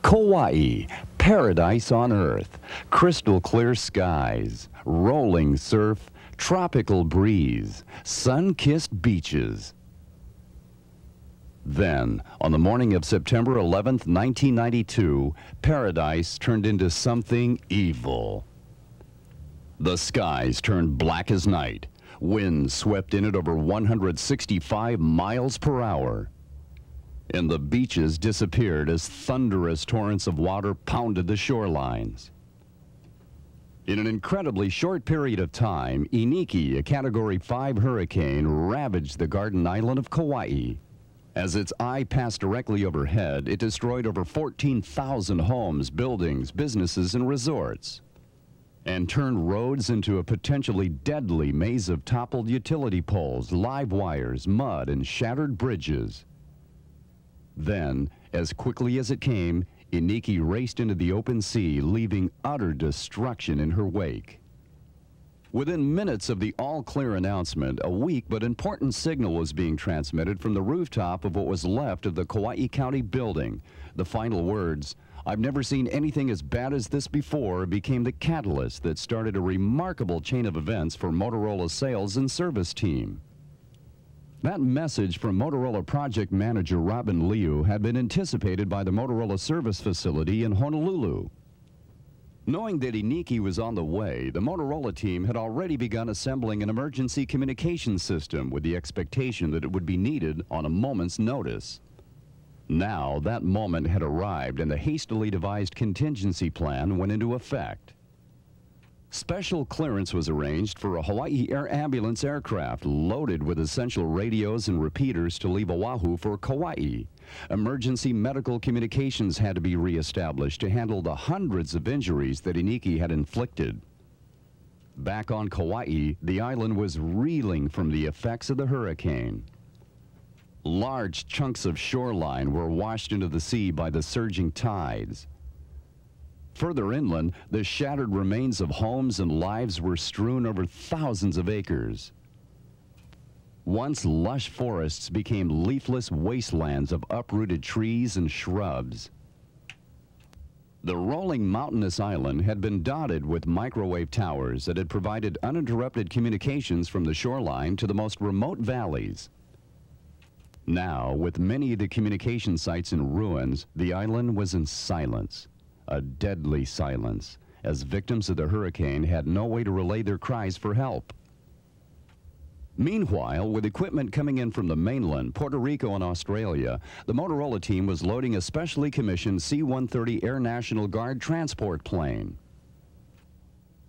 Kauai, paradise on earth, crystal clear skies, rolling surf, tropical breeze, sun-kissed beaches. Then, on the morning of September 11th, 1992, paradise turned into something evil. The skies turned black as night. Winds swept in at over 165 miles per hour. And the beaches disappeared as thunderous torrents of water pounded the shorelines. In an incredibly short period of time, Iniki, a Category 5 hurricane, ravaged the garden island of Kauai. As its eye passed directly overhead, it destroyed over 14,000 homes, buildings, businesses, and resorts, and turned roads into a potentially deadly maze of toppled utility poles, live wires, mud, and shattered bridges. Then, as quickly as it came, Iniki raced into the open sea, leaving utter destruction in her wake. Within minutes of the all-clear announcement, a weak but important signal was being transmitted from the rooftop of what was left of the Kauai County building. The final words, "I've never seen anything as bad as this before," became the catalyst that started a remarkable chain of events for Motorola's sales and service team. That message from Motorola project manager Robin Liu had been anticipated by the Motorola service facility in Honolulu. Knowing that Iniki was on the way, the Motorola team had already begun assembling an emergency communication system with the expectation that it would be needed on a moment's notice. Now, that moment had arrived and the hastily devised contingency plan went into effect. Special clearance was arranged for a Hawaii Air Ambulance aircraft loaded with essential radios and repeaters to leave Oahu for Kauai. Emergency medical communications had to be reestablished to handle the hundreds of injuries that Iniki had inflicted. Back on Kauai, the island was reeling from the effects of the hurricane. Large chunks of shoreline were washed into the sea by the surging tides. Further inland, the shattered remains of homes and lives were strewn over thousands of acres. Once lush forests became leafless wastelands of uprooted trees and shrubs. The rolling mountainous island had been dotted with microwave towers that had provided uninterrupted communications from the shoreline to the most remote valleys. Now, with many of the communication sites in ruins, the island was in silence. A deadly silence, as victims of the hurricane had no way to relay their cries for help. Meanwhile, with equipment coming in from the mainland, Puerto Rico, and Australia, the Motorola team was loading a specially commissioned C-130 Air National Guard transport plane.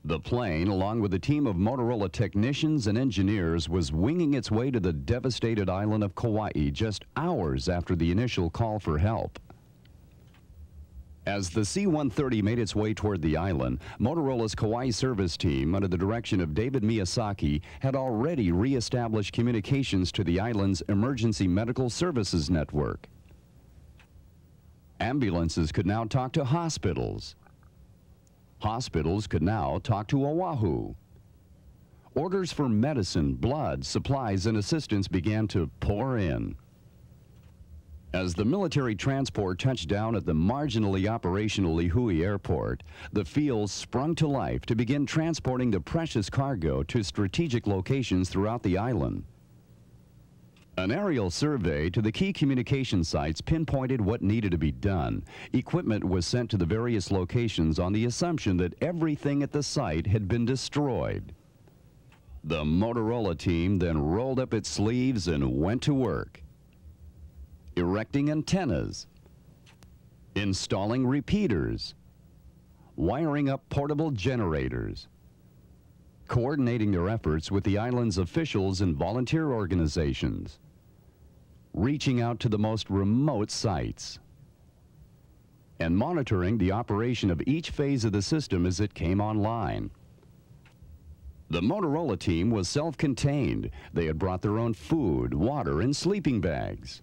The plane, along with a team of Motorola technicians and engineers, was winging its way to the devastated island of Kauai just hours after the initial call for help. As the C-130 made its way toward the island, Motorola's Kauai service team, under the direction of David Miyazaki, had already reestablished communications to the island's emergency medical services network. Ambulances could now talk to hospitals. Hospitals could now talk to Oahu. Orders for medicine, blood, supplies, and assistance began to pour in. As the military transport touched down at the marginally operational Lihue Airport, the fields sprung to life to begin transporting the precious cargo to strategic locations throughout the island. An aerial survey to the key communication sites pinpointed what needed to be done. Equipment was sent to the various locations on the assumption that everything at the site had been destroyed. The Motorola team then rolled up its sleeves and went to work. Erecting antennas, installing repeaters, wiring up portable generators, coordinating their efforts with the island's officials and volunteer organizations, reaching out to the most remote sites, and monitoring the operation of each phase of the system as it came online. The Motorola team was self-contained. They had brought their own food, water, and sleeping bags.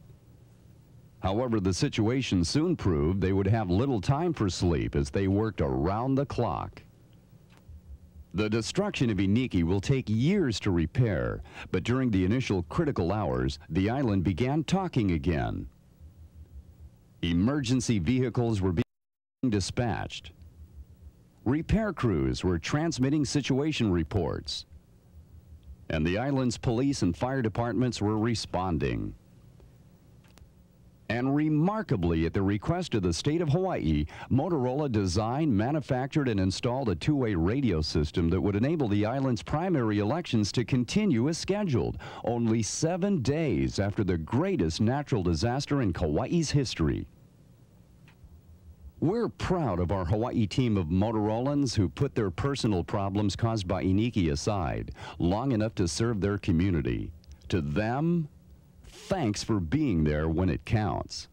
However, the situation soon proved they would have little time for sleep as they worked around the clock. The destruction of Iniki will take years to repair, but during the initial critical hours, the island began talking again. Emergency vehicles were being dispatched. Repair crews were transmitting situation reports. And the island's police and fire departments were responding. And remarkably, at the request of the state of Hawaii, Motorola designed, manufactured, and installed a two-way radio system that would enable the island's primary elections to continue as scheduled, only 7 days after the greatest natural disaster in Kauai's history. We're proud of our Hawaii team of Motorolans who put their personal problems caused by Iniki aside long enough to serve their community. To them, thanks for being there when it counts.